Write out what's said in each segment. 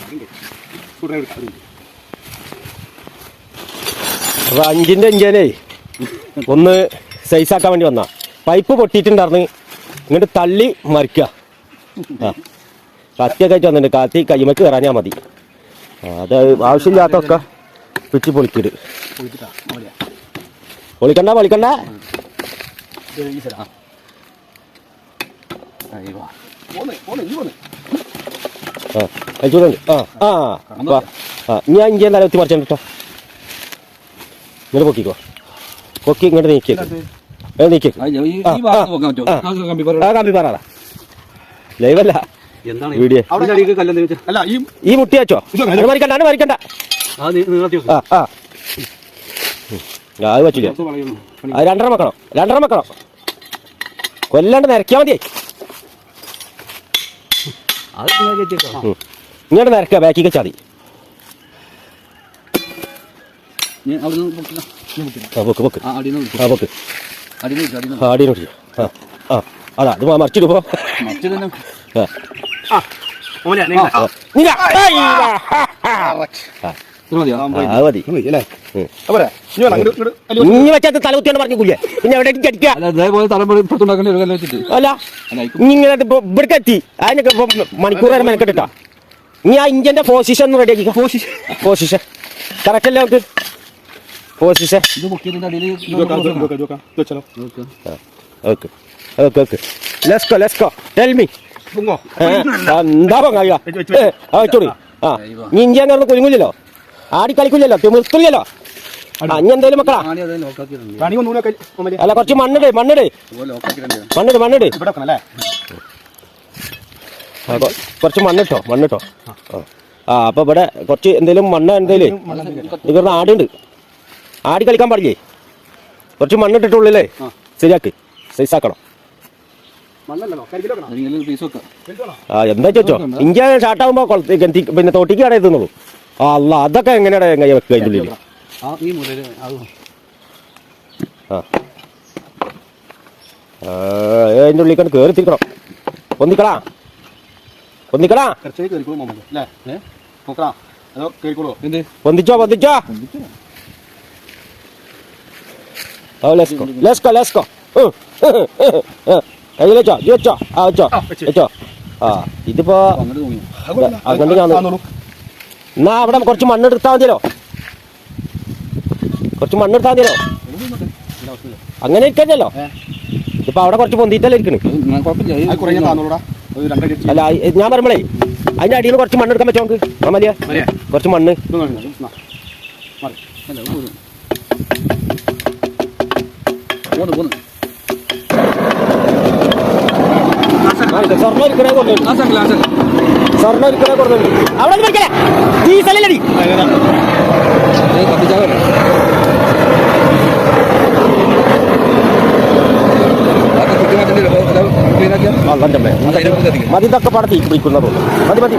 അപ്പോൾ 5-ൻ്റെ ഇഞ്ചിനെ ഒന്ന് സൈസാക്കാൻ വേണ്ടി വന്നാ പൈപ്പ് പൊട്ടിയിട്ടുണ്ടായിരുന്നു. ഇങ്ങോട്ട് തള്ളി മറിക്കുക. ആ കത്തിയൊക്കെ ആയിട്ട് വന്നിട്ടുണ്ട്. കത്തി കൈമക്ക് കയറാഞ്ഞാൽ മതി. അത് ആവശ്യമില്ലാത്തൊക്കെ പിച്ച് പൊളിക്കിട്. പൊളിക്കണ്ട പൊളിക്കണ്ട. അയച്ചോളുണ്ട്. ഞാൻ ഇഞ്ചി എന്തായാലും എത്തി മറിച്ചു കേട്ടോ. ഇങ്ങോട്ട് പൊക്കിക്കോ. പൊക്കി ഇങ്ങോട്ട് നീക്കിയേക്ക്. നീക്കി കമ്പി പറയാ ലൈവല്ല വീഡിയോ. ഈ മുട്ടി വെച്ചോ. മരിക്കണ്ട മരിക്കണ്ട. അത് വെച്ചില്ല. അത് 2.5 വെക്കണം. 2.5 വെക്കണം. കൊല്ലാണ്ട് നിരക്കിയാ മതിയേ. ഇങ്ങോട്ട് നിരക്കുക. ബാക്കിക്ക് വെച്ചാൽ മതി. അതാ അത് മറിച്ചിടുമ്പോ വെച്ചാൽ തലകുത്തിയാണ് പറഞ്ഞില്ലേ. പിന്നെ എവിടെ അല്ല ഇങ്ങനെ ഇവിടേക്ക് എത്തി. അതിനൊക്കെ മണിക്കൂർ വരെ മെനക്കെട്ടാ. നീ ആ ഇഞ്ചിന്റെ പൊസിഷൻ റെഡി ആക്കി. പൊസിഷൻ കറക്റ്റ് അല്ലേ നമുക്ക്? പൊസിഷൻ എന്താ വെച്ചോളൂ. ആ നീ ഇഞ്ചി അങ്ങനെ കുലുങ്ങില്ലല്ലോ. ആടി കളിക്കില്ലല്ലോ. തിമിർത്തില്ലല്ലോ. ഇനി എന്തായാലും മക്കളാ അല്ല കുറച്ച് മണ്ണിട് മണ്ണിട് മണ്ണിട് മണ്ണിട്. കുറച്ച് മണ്ണിട്ടോ മണ്ണിട്ടോ. അപ്പൊ ഇവിടെ കുറച്ച് എന്തേലും മണ്ണ് എന്തേലും ഇവരുടെ ആടുണ്ട്. ആടി കളിക്കാൻ പാടില്ലേ. കുറച്ച് മണ്ണിട്ടിട്ടുള്ളില്ലേ ശരിയാക്ക്. സൈസാക്കണം. എന്താ ചോദിച്ചോ. ഇഞ്ചി ഷാർട്ടാകുമ്പോ പിന്നെ തോട്ടിക്ക് കട എത്തുന്നുള്ളൂ. അല്ല അതൊക്കെ എങ്ങനെയാണ് കൈ വെക്കുക അതിൻ്റെ ഉള്ളിൽ? അതിൻ്റെ ഉള്ളിൽ കണ്ട് കയറി തിരിക്കണം. ഒന്നിക്കടാ ഒന്നിക്കടാ. പൊന്തിച്ചോ പൊന്തിച്ചോ. ലെസ്കോ കയ്യിൽ വെച്ചോ. ഇത് വെച്ചോ. വെച്ചോ വെച്ചോ. ഇതിപ്പോ അങ്ങനെ എന്നാ അവിടെ കുറച്ച് മണ്ണെടുത്താൽ മതിയല്ലോ. കുറച്ച് മണ്ണെടുത്താൽ മതിയല്ലോ. അങ്ങനെ ഇരിക്കല്ലോ. ഇപ്പൊ അവിടെ കുറച്ച് പൊന്തിട്ടല്ലേ ഇരിക്കണ്. അല്ല ഞാൻ പറയുമ്പോഴേ അതിന്റെ അടിയിൽ കുറച്ച് മണ്ണെടുക്കാൻ പറ്റുമോ നമുക്ക്? മതിയാ കുറച്ച് മണ്ണ്. സ്വർണ്ണം ഇരിക്കണേ കൊടുക്കുന്നുണ്ട്. അവിടെ ഡീസലല്ലടി. മതി ഇതൊക്കെ പാടെ തീ പിടിക്കുന്നതോ. മതി മതി.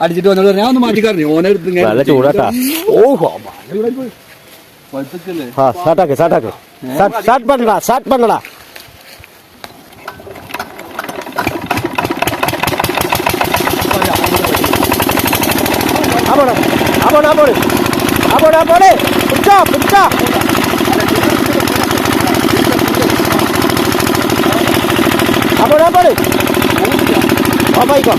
അടിച്ചിട്ട് വന്നോളൂ. ഞാൻ ഒന്ന് മാറ്റിക്കാറില്ല. നല്ല ചൂടാട്ടാ. ഓഹോ സ്റ്റാർട്ടാക്ക് സ്റ്റാർട്ടാക്ക്. Start പണ്ണടാ start പണ്ണടാ. അപ്പോടെ അപ്പോടെ അപ്പോടെ അപ്പോടെ അപ്പോടെ പിടിച്ചോ പിടിച്ചോ. അപ്പോടെ അപ്പോടെ ഓമായിക്കോ.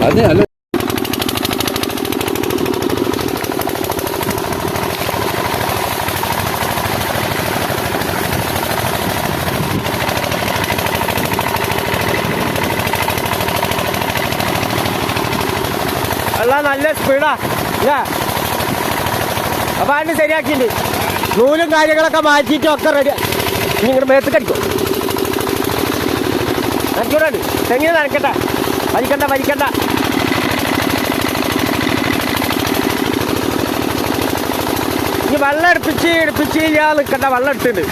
അതെ അല്ല നല്ല സ്പീഡാ അല്ലേ. അപ്പൊ അതിന് ശരിയാക്കിണ്ട്. നൂലും കാര്യങ്ങളൊക്കെ മാറ്റിയിട്ടും ഒക്കെ റെഡി. നിങ്ങളുടെ മേത്ത് കടിക്കും. നനച്ചൂടാണ്ട് തെങ്ങിന് നനക്കട്ടെ. വലിക്കണ്ട വലിക്കണ്ട. ഇനി വെള്ളം എടുപ്പിച്ച് ഇയാൾ നിൽക്കണ്ട. വെള്ളം എടുത്തിട്ടുണ്ട്.